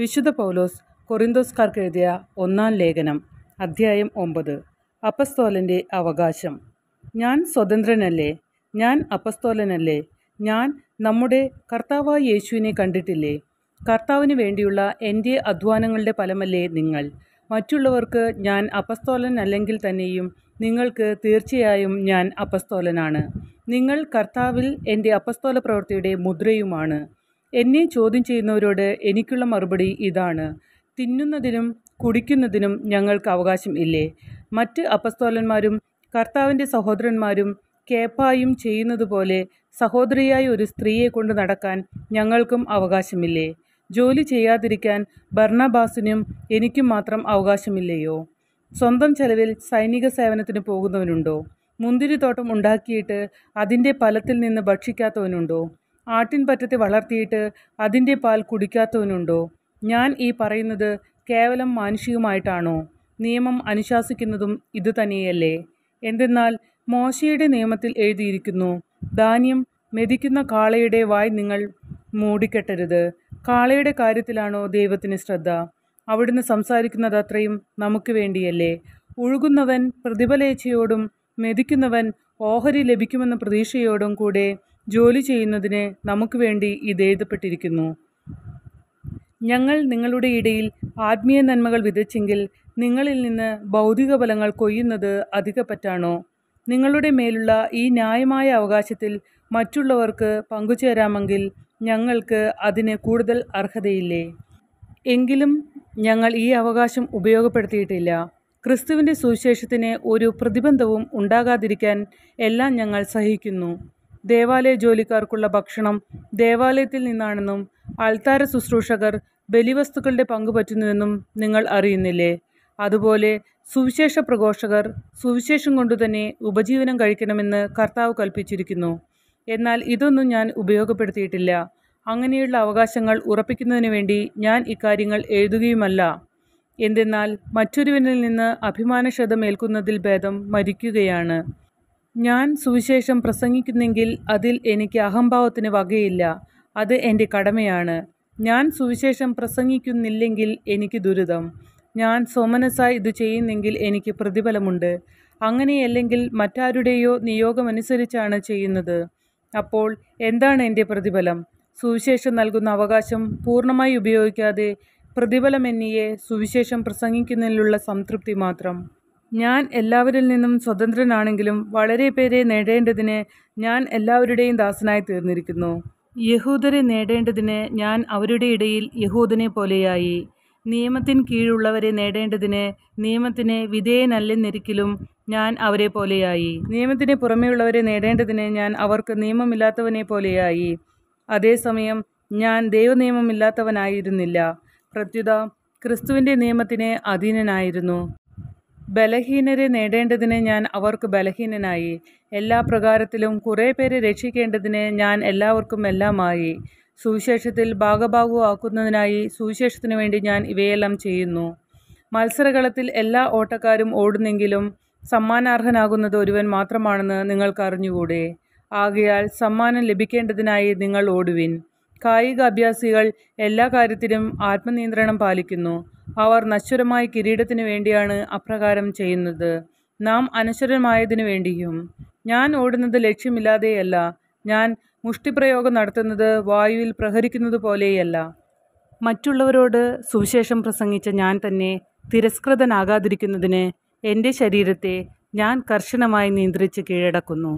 വിശുദ്ധ പൗലോസ് കൊറിന്തോസ്കാർക്കെഴുതിയ ഒന്നാം ലേഖനം അധ്യായം 9. അപ്പസ്തോലൻ്റെ അവകാശം. ഞാൻ സ്വതന്ത്രനല്ലേ? ഞാൻ അപ്പസ്തോലനല്ലേ? ഞാൻ നമ്മുടെ കർത്താവായ യേശുവിനെ കണ്ടിട്ടില്ലേ? കർത്താവിന് വേണ്ടിയുള്ള എൻ്റെ അധ്വാനങ്ങളുടെ ഫലമല്ലേ നിങ്ങൾ? മറ്റുള്ളവർക്ക് ഞാൻ അപ്പസ്തോലനല്ലെങ്കിൽ തന്നെയും നിങ്ങൾക്ക് തീർച്ചയായും ഞാൻ അപ്പസ്തോലനാണ്. നിങ്ങൾ കർത്താവിൽ എൻ്റെ അപ്പസ്തോല പ്രവൃത്തിയുടെ മുദ്രയുമാണ്. എന്നെ ചോദ്യം ചെയ്യുന്നവരോട് എനിക്കുള്ള മറുപടി ഇതാണ്: തിന്നുന്നതിനും കുടിക്കുന്നതിനും ഞങ്ങൾക്ക് അവകാശം ഇല്ലേ? മറ്റ് അപ്പസ്തോലന്മാരും കർത്താവിൻ്റെ സഹോദരന്മാരും കേഫായും ചെയ്യുന്നതുപോലെ സഹോദരിയായ ഒരു സ്ത്രീയെ കൊണ്ട് നടക്കാൻ ഞങ്ങൾക്കും അവകാശമില്ലേ? ജോലി ചെയ്യാതിരിക്കാൻ ബർന്നബാസിനും എനിക്കും മാത്രം അവകാശമില്ലയോ? സ്വന്തം ചെലവിൽ സൈനിക സേവനത്തിന് പോകുന്നവനുണ്ടോ? മുന്തിരിത്തോട്ടം ഉണ്ടാക്കിയിട്ട് അതിൻ്റെ ഫലത്തിൽ നിന്ന് ഭക്ഷിക്കാത്തവനുണ്ടോ? ആട്ടിൻപറ്റത്തെ വളർത്തിയിട്ട് അതിൻ്റെ പാൽ കുടിക്കാത്തവനുണ്ടോ? ഞാൻ ഈ പറയുന്നത് കേവലം മാനുഷികമായിട്ടാണോ? നിയമം അനുശാസിക്കുന്നതും ഇതുതന്നെയല്ലേ? എന്തെന്നാൽ മോശയുടെ നിയമത്തിൽ എഴുതിയിരിക്കുന്നു: ധാന്യം മെതിക്കുന്ന കാളയുടെ വായ് നിങ്ങൾ മൂടിക്കെട്ടരുത്. കാളയുടെ കാര്യത്തിലാണോ ദൈവത്തിന് ശ്രദ്ധ? അവിടുന്ന് സംസാരിക്കുന്നത് അത്രയും നമുക്ക് വേണ്ടിയല്ലേ? ഉഴുകുന്നവൻ പ്രതിഫലേച്ഛയോടും മെതിക്കുന്നവൻ ഓഹരി ലഭിക്കുമെന്ന പ്രതീക്ഷയോടും കൂടെ ജോലി ചെയ്യുന്നതിന് നമുക്ക് വേണ്ടി ഇത് എഴുതപ്പെട്ടിരിക്കുന്നു. ഞങ്ങൾ നിങ്ങളുടെ ഇടയിൽ ആത്മീയ നന്മകൾ വിതച്ചെങ്കിൽ നിങ്ങളിൽ നിന്ന് ഭൗതിക ഫലങ്ങൾ കൊയ്യുന്നത് അധികപ്പറ്റാണോ? നിങ്ങളുടെ മേലുള്ള ഈ ന്യായമായ അവകാശത്തിൽ മറ്റുള്ളവർക്ക് പങ്കുചേരാമെങ്കിൽ ഞങ്ങൾക്ക് അതിന് കൂടുതൽ അർഹതയില്ലേ? എങ്കിലും ഞങ്ങൾ ഈ അവകാശം ഉപയോഗപ്പെടുത്തിയിട്ടില്ല. ക്രിസ്തുവിൻ്റെ സുവിശേഷത്തിന് ഒരു പ്രതിബന്ധവും ഉണ്ടാകാതിരിക്കാൻ എല്ലാം ഞങ്ങൾ സഹിക്കുന്നു. ദേവാലയ ജോലിക്കാർക്കുള്ള ഭക്ഷണം ദേവാലയത്തിൽ നിന്നാണെന്നും അൾത്താര ശുശ്രൂഷകർ ബലിവസ്തുക്കളുടെ പങ്കുപറ്റുന്നുവെന്നും നിങ്ങൾ അറിയുന്നില്ലേ? അതുപോലെ സുവിശേഷ പ്രഘോഷകർ സുവിശേഷം കൊണ്ടുതന്നെ ഉപജീവനം കഴിക്കണമെന്ന് കർത്താവ് കൽപ്പിച്ചിരിക്കുന്നു. എന്നാൽ ഇതൊന്നും ഞാൻ ഉപയോഗപ്പെടുത്തിയിട്ടില്ല. അങ്ങനെയുള്ള അവകാശങ്ങൾ ഉറപ്പിക്കുന്നതിന് വേണ്ടി ഞാൻ ഇക്കാര്യങ്ങൾ എഴുതുകയുമല്ല. എന്തെന്നാൽ മറ്റൊരുവനിൽ നിന്ന് അഭിമാനക്ഷതമേൽക്കുന്നതിൽ ഭേദം മരിക്കുകയാണ്. ഞാൻ സുവിശേഷം പ്രസംഗിക്കുന്നെങ്കിൽ അതിൽ എനിക്ക് അഹംഭാവത്തിന് വകയില്ല. അത് എൻ്റെ കടമയാണ്. ഞാൻ സുവിശേഷം പ്രസംഗിക്കുന്നില്ലെങ്കിൽ എനിക്ക് ദുരിതം. ഞാൻ സ്വമനസ്സായി ഇത് ചെയ്യുന്നെങ്കിൽ എനിക്ക് പ്രതിഫലമുണ്ട്. അങ്ങനെയല്ലെങ്കിൽ മറ്റാരുടെയോ നിയോഗമനുസരിച്ചാണ് ചെയ്യുന്നത്. അപ്പോൾ എന്താണ് എൻ്റെ പ്രതിഫലം? സുവിശേഷം നൽകുന്ന അവകാശം പൂർണ്ണമായി ഉപയോഗിക്കാതെ പ്രതിഫലമെന്നിയെ സുവിശേഷം പ്രസംഗിക്കുന്നതിലുള്ള സംതൃപ്തി മാത്രം. ഞാൻ എല്ലാവരിൽ നിന്നും സ്വതന്ത്രനാണെങ്കിലും വളരെ പേരെ നേടേണ്ടതിന് ഞാൻ എല്ലാവരുടെയും ദാസനായി തീർന്നിരിക്കുന്നു. യഹൂദരെ നേടേണ്ടതിന് ഞാൻ അവരുടെ ഇടയിൽ യഹൂദനെ പോലെയായി. നിയമത്തിന് കീഴുള്ളവരെ നേടേണ്ടതിന് നിയമത്തിന് വിധേയനല്ലെന്നിരിക്കലും ഞാൻ അവരെ പോലെയായി. നിയമത്തിന് പുറമെയുള്ളവരെ നേടേണ്ടതിന് ഞാൻ അവർക്ക് നിയമമില്ലാത്തവനെ പോലെയായി. അതേസമയം ഞാൻ ദൈവനിയമമില്ലാത്തവനായിരുന്നില്ല. പ്രത്യുത ക്രിസ്തുവിൻ്റെ നിയമത്തിന് അധീനനായിരുന്നു. ബലഹീനരെ നേടേണ്ടതിന് ഞാൻ അവർക്ക് ബലഹീനനായി. എല്ലാ പ്രകാരത്തിലും കുറേ പേരെ രക്ഷിക്കേണ്ടതിന് ഞാൻ എല്ലാവർക്കും എല്ലാമായി. സുവിശേഷത്തിൽ ഭാഗഭാഗമാക്കുന്നതിനായി സുവിശേഷത്തിനു വേണ്ടി ഞാൻ ഇവയെല്ലാം ചെയ്യുന്നു. മത്സരകളത്തിൽ എല്ലാ ഓട്ടക്കാരും ഓടുന്നെങ്കിലും സമ്മാനാർഹനാകുന്നത് ഒരുവൻ മാത്രമാണെന്ന് നിങ്ങൾക്ക് അറിഞ്ഞുകൂടെ? ആകയാൽ സമ്മാനം ലഭിക്കേണ്ടതിനായി നിങ്ങൾ ഓടുവിൻ. കായിക അഭ്യാസികൾ എല്ലാ കാര്യത്തിലും ആത്മനിയന്ത്രണം പാലിക്കുന്നു. അവർ നശ്വരമായ കിരീടത്തിനു വേണ്ടിയാണ് അപ്രകാരം ചെയ്യുന്നത്, നാം അനശ്വരമായതിനു വേണ്ടിയും. ഞാൻ ഓടുന്നത് ലക്ഷ്യമില്ലാതെയല്ല. ഞാൻ മുഷ്ടിപ്രയോഗം നടത്തുന്നത് വായുവിൽ പ്രഹരിക്കുന്നത് പോലെയല്ല. മറ്റുള്ളവരോട് സുവിശേഷം പ്രസംഗിച്ച ഞാൻ തന്നെ തിരസ്കൃതനാകാതിരിക്കുന്നതിന് എൻ്റെ ശരീരത്തെ ഞാൻ കർശനമായി നിയന്ത്രിച്ച് കീഴടക്കുന്നു.